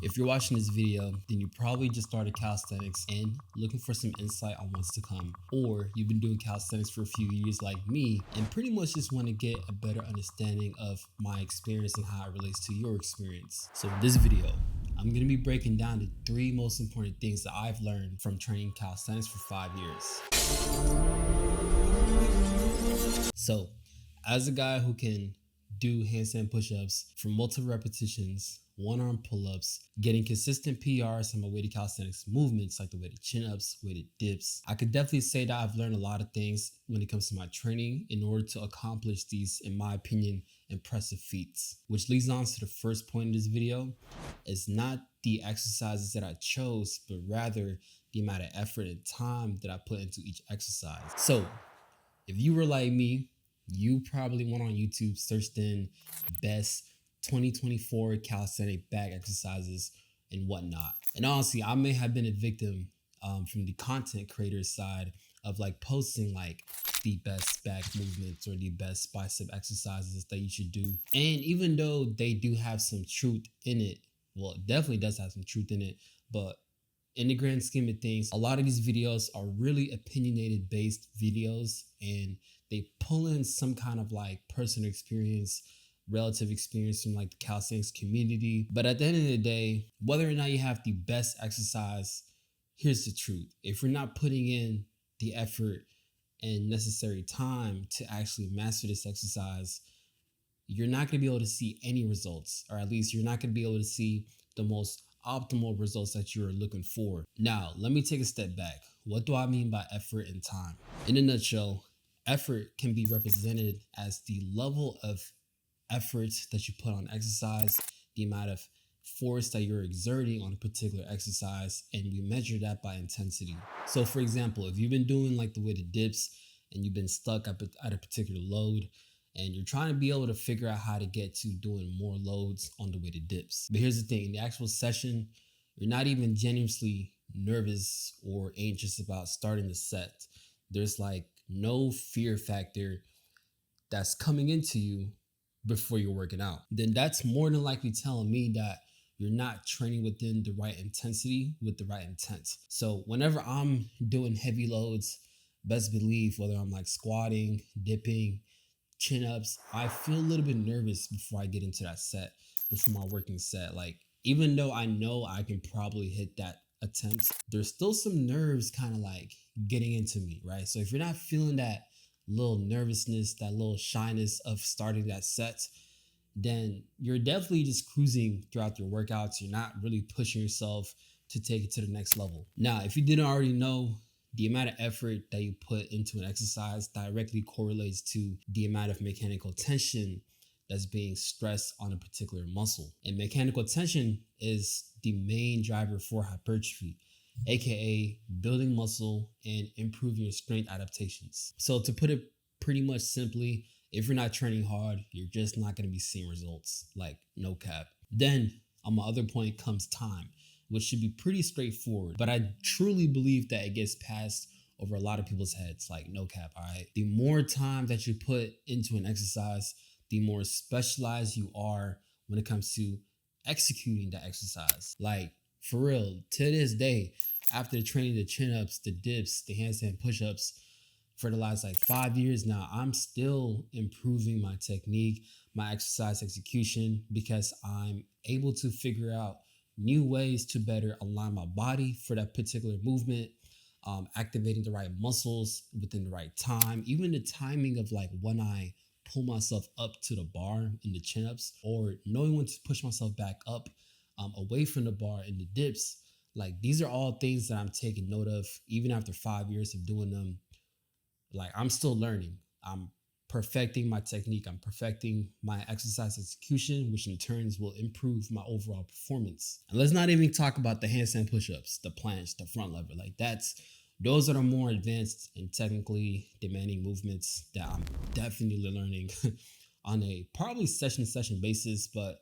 If you're watching this video, then you probably just started calisthenics and looking for some insight on what's to come. Or you've been doing calisthenics for a few years like me and pretty much just want to get a better understanding of my experience and how it relates to your experience. So in this video, I'm going to be breaking down the 3 most important things that I've learned from training calisthenics for 5 years. So, as a guy who can do handstand push-ups for multiple repetitions, one-arm pull-ups, getting consistent PRs on my weighted calisthenics movements like the weighted chin-ups, weighted dips, I could definitely say that I've learned a lot of things when it comes to my training in order to accomplish these, in my opinion, impressive feats. Which leads on to the first point of this video. It's not the exercises that I chose, but rather the amount of effort and time that I put into each exercise. So, if you were like me, you probably went on YouTube, searched in best 2024 calisthenic back exercises and whatnot. And honestly, I may have been a victim from the content creator side of like posting like the best back movements or the best bicep exercises that you should do. And even though they do have some truth in it, well, it definitely does have some truth in it, but in the grand scheme of things, a lot of these videos are really opinionated based videos, and they pull in some kind of like personal experience, relative experience from like the calisthenics community. But at the end of the day, whether or not you have the best exercise, here's the truth. If you're not putting in the effort and necessary time to actually master this exercise, you're not going to be able to see any results, or at least you're not going to be able to see the most optimal results that you're looking for. Now, let me take a step back. What do I mean by effort and time? In a nutshell, effort can be represented as the level of effort that you put on exercise, the amount of force that you're exerting on a particular exercise, and we measure that by intensity. So for example, if you've been doing like the weighted dips and you've been stuck at a particular load, and you're trying to be able to figure out how to get to doing more loads on the weighted dips. But here's the thing, in the actual session, you're not even genuinely nervous or anxious about starting the set. There's like no fear factor that's coming into you before you're working out. Then that's more than likely telling me that you're not training within the right intensity with the right intent. So whenever I'm doing heavy loads, best believe whether I'm like squatting, dipping, chin-ups, I feel a little bit nervous before I get into that set, before my working set. Like, even though I know I can probably hit that attempt, there's still some nerves kind of like getting into me, right? So if you're not feeling that little nervousness, that little shyness of starting that set, then you're definitely just cruising throughout your workouts. You're not really pushing yourself to take it to the next level. Now, if you didn't already know, the amount of effort that you put into an exercise directly correlates to the amount of mechanical tension that's being stressed on a particular muscle. And mechanical tension is the main driver for hypertrophy, aka building muscle and improving your strength adaptations. So to put it pretty much simply, if you're not training hard, you're just not going to be seeing results, like no cap. Then on my other point comes time, which should be pretty straightforward. But I truly believe that it gets passed over a lot of people's heads, like no cap, all right? The more time that you put into an exercise, the more specialized you are when it comes to executing the exercise. Like, for real, to this day, after training the chin-ups, the dips, the handstand push-ups for the last like 5 years now, I'm still improving my technique, my exercise execution, because I'm able to figure out new ways to better align my body for that particular movement, activating the right muscles within the right time, even the timing of like when I pull myself up to the bar in the chin-ups, or knowing when to push myself back up away from the bar in the dips. Like, these are all things that I'm taking note of even after 5 years of doing them. Like, I'm still learning. I'm perfecting my technique. I'm perfecting my exercise execution, which in turns will improve my overall performance. And let's not even talk about the handstand push-ups, the planche, the front lever. Like, those are the more advanced and technically demanding movements that I'm definitely learning on a probably session-to-session basis. But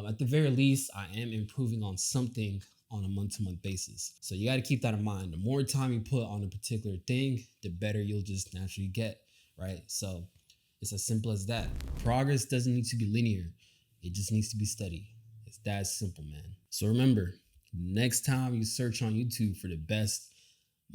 at the very least, I am improving on something on a month-to-month basis. So you got to keep that in mind. The more time you put on a particular thing, the better you'll just naturally get, right? So it's as simple as that. Progress doesn't need to be linear. It just needs to be steady. It's that simple, man. So remember, next time you search on YouTube for the best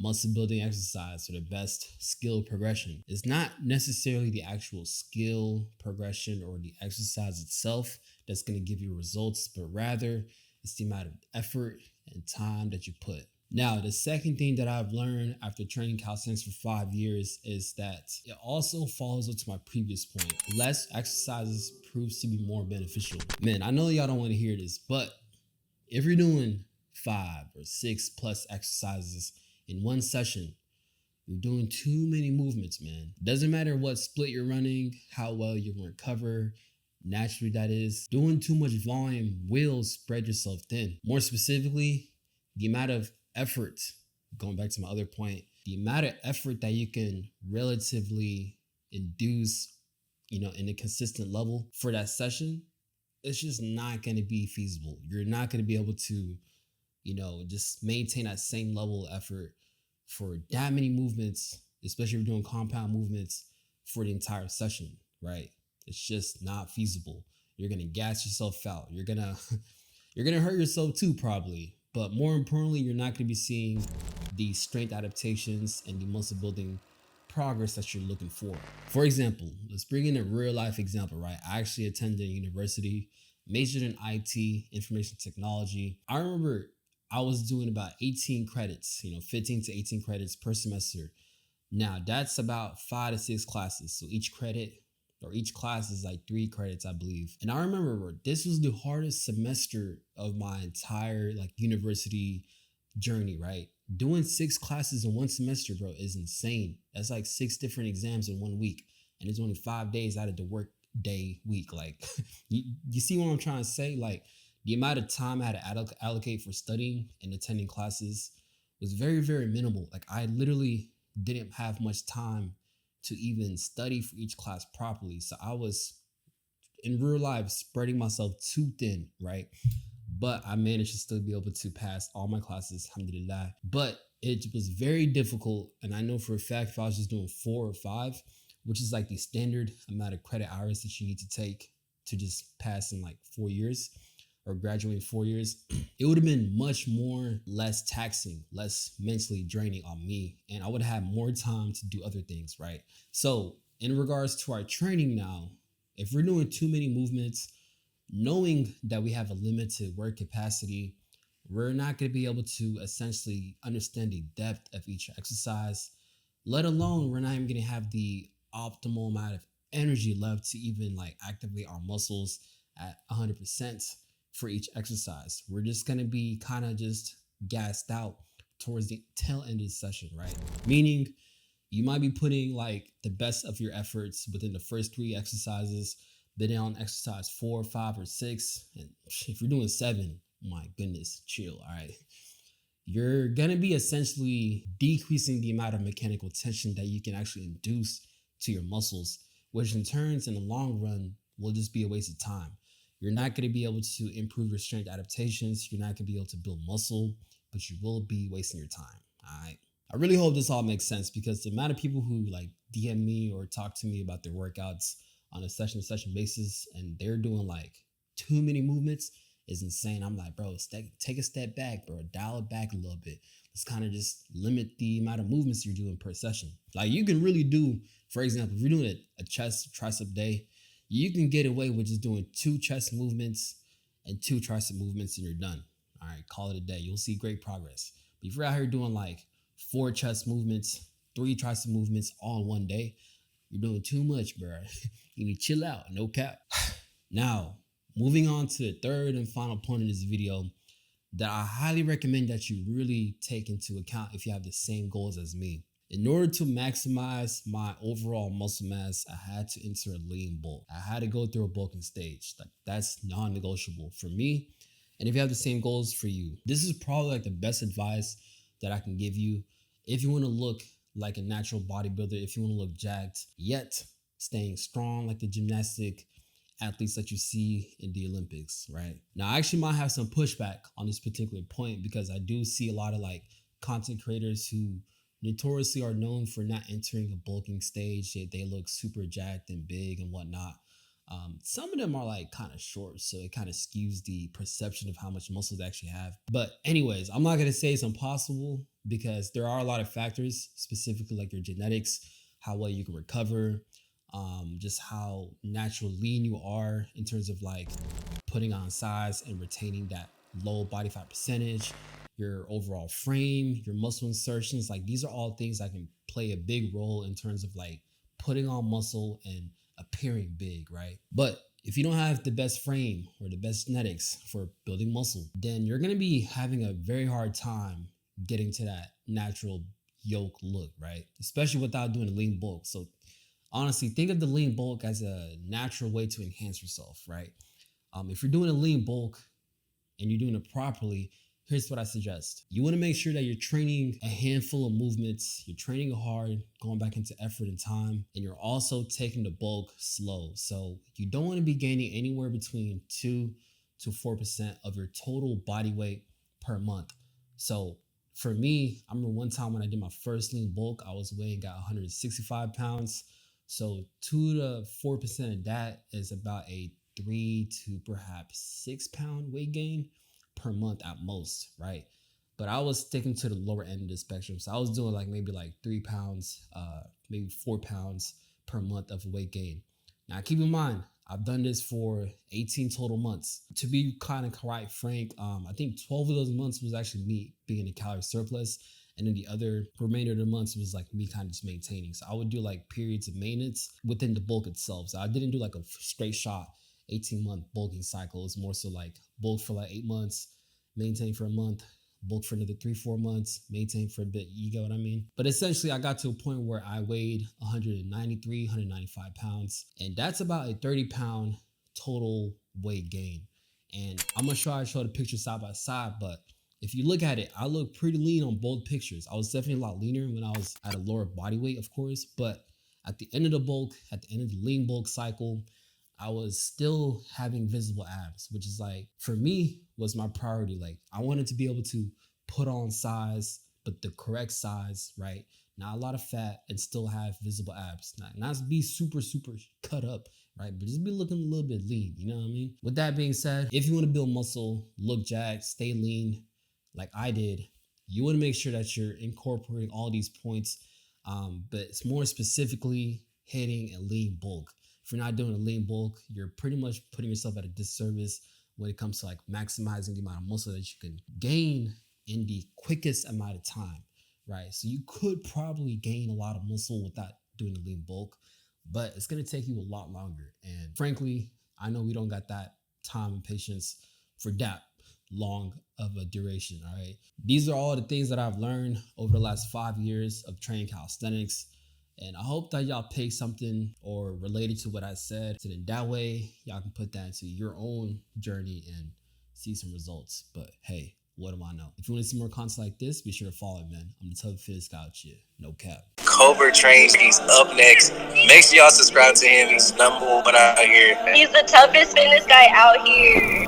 muscle building exercise or the best skill progression, it's not necessarily the actual skill progression or the exercise itself that's going to give you results, but rather it's the amount of effort and time that you put. Now, the second thing that I've learned after training calisthenics for 5 years is that it also follows up to my previous point. Less exercises proves to be more beneficial. Man, I know y'all don't want to hear this, but if you're doing 5 or 6 plus exercises in one session, you're doing too many movements, man. Doesn't matter what split you're running, how well you recover, naturally that is. Doing too much volume will spread yourself thin. More specifically, the amount of effort, going back to my other point, the amount of effort that you can relatively induce, in a consistent level for that session, it's just not going to be feasible. You're not going to be able to, just maintain that same level of effort for that many movements, especially if you're doing compound movements for the entire session, right? It's just not feasible. You're going to gas yourself out. You're going to hurt yourself too, probably. But more importantly, you're not going to be seeing the strength adaptations and the muscle building progress that you're looking for. For example, let's bring in a real life example, right? I actually attended a university, majored in IT, information technology. I remember I was doing about 18 credits, 15 to 18 credits per semester. Now that's about 5 to 6 classes. So each class is like 3 credits, I believe. And I remember this was the hardest semester of my entire university journey, right? Doing 6 classes in one semester, bro, is insane. That's like 6 different exams in 1 week. And it's only 5 days out of the work day week. Like, you see what I'm trying to say? Like, the amount of time I had to allocate for studying and attending classes was very, very minimal. Like, I literally didn't have much time to even study for each class properly. So I was, in real life, spreading myself too thin, right? But I managed to still be able to pass all my classes, alhamdulillah. But it was very difficult. And I know for a fact, if I was just doing 4 or 5, which is like the standard amount of credit hours that you need to take to just pass in like 4 years or graduate in 4 years, it would have been much more less taxing, less mentally draining on me. And I would have had more time to do other things, right? So in regards to our training now, if we're doing too many movements, knowing that we have a limited work capacity, we're not going to be able to essentially understand the depth of each exercise, let alone we're not even going to have the optimal amount of energy left to even activate our muscles at 100% for each exercise. We're just going to be kind of just gassed out towards the tail end of the session, right? Meaning you might be putting the best of your efforts within the first 3 exercises, but then on exercise 4, 5, or 6, and if you're doing 7, my goodness, chill, all right? You're gonna be essentially decreasing the amount of mechanical tension that you can actually induce to your muscles, which in turns, in the long run, will just be a waste of time. You're not gonna be able to improve your strength adaptations. You're not gonna be able to build muscle, but you will be wasting your time, all right? I really hope this all makes sense, because the amount of people who DM me or talk to me about their workouts on a session basis and they're doing too many movements is insane. I'm like, bro, take a step back, bro. Dial it back a little bit. Let's kind of just limit the amount of movements you're doing per session. You can really do, for example, if you're doing a chest tricep day, you can get away with just doing 2 chest movements and 2 tricep movements and you're done. All right, call it a day. You'll see great progress. But if you're out here doing 4 chest movements, 3 tricep movements all in one day, you're doing too much, bro. You need to chill out, no cap. Now, moving on to the third and final point of this video that I highly recommend that you really take into account if you have the same goals as me. In order to maximize my overall muscle mass, I had to enter a lean bulk. I had to go through a bulking stage. That's non-negotiable for me. And if you have the same goals for you, this is probably the best advice that I can give you if you want to look like a natural bodybuilder, if you want to look jacked, yet staying strong like the gymnastic athletes that you see in the Olympics, right? Now, I actually might have some pushback on this particular point, because I do see a lot of content creators who notoriously are known for not entering a bulking stage. They look super jacked and big and whatnot. Some of them are like kind of short, so it kind of skews the perception of how much muscle they actually have. But anyways, I'm not gonna say it's impossible because there are a lot of factors, specifically like your genetics, how well you can recover, just how natural lean you are in terms of like putting on size and retaining that low body fat percentage, your overall frame, your muscle insertions. Like these are all things that can play a big role in terms of like putting on muscle and appearing big, right? But if you don't have the best frame or the best genetics for building muscle, then you're gonna be having a very hard time getting to that natural yoke look, right? Especially without doing a lean bulk. So honestly, think of the lean bulk as a natural way to enhance yourself, right? If you're doing a lean bulk and you're doing it properly, here's what I suggest. You want to make sure that you're training a handful of movements, you're training hard, going back into effort and time, and you're also taking the bulk slow. So you don't want to be gaining anywhere between 2 to 4% of your total body weight per month. So for me, I remember one time when I did my first lean bulk, I was weighing got 165 pounds. So 2 to 4% of that is about a 3 to perhaps 6 pound weight gain per month at most, right? But I was sticking to the lower end of the spectrum. So I was doing like maybe like 3 pounds, maybe 4 pounds per month of weight gain. Now keep in mind, I've done this for 18 total months. To be kind of quite frank, I think 12 of those months was actually me being in a calorie surplus. And then the other remainder of the months was like me kind of just maintaining. So I would do like periods of maintenance within the bulk itself. So I didn't do like a straight shot 18-month bulking cycle. It's more so like bulk for like 8 months, maintain for a month, bulk for another 3-4 months, maintain for a bit. You get what I mean? But essentially, I got to a point where I weighed 193, 195 pounds, and that's about a 30-pound total weight gain. And I'm gonna try to show the picture side by side, but if you look at it, I look pretty lean on both pictures. I was definitely a lot leaner when I was at a lower body weight, of course, but at the end of the bulk, at the end of the lean bulk cycle, I was still having visible abs, which is like, for me, was my priority. Like I wanted to be able to put on size, but the correct size, right? Not a lot of fat and still have visible abs. Not be super cut up, right? But just be looking a little bit lean, you know what I mean? With that being said, if you want to build muscle, look jacked, stay lean, like I did, you want to make sure that you're incorporating all these points, but it's more specifically hitting a lean bulk. If you're not doing a lean bulk, you're pretty much putting yourself at a disservice when it comes to like maximizing the amount of muscle that you can gain in the quickest amount of time, right? So you could probably gain a lot of muscle without doing a lean bulk, but it's going to take you a lot longer. And frankly, I know we don't got that time and patience for that long of a duration, all right? These are all the things that I've learned over the last 5 years of training calisthenics. And I hope that y'all pick something or related to what I said. So then that way y'all can put that into your own journey and see some results. But hey, what do I know? If you want to see more content like this, be sure to follow me, man. I'm the toughest fitness guy out here. No cap. Cobra Trains, he's up next. Make sure y'all subscribe to him. He's number one out here. He's the toughest fitness guy out here.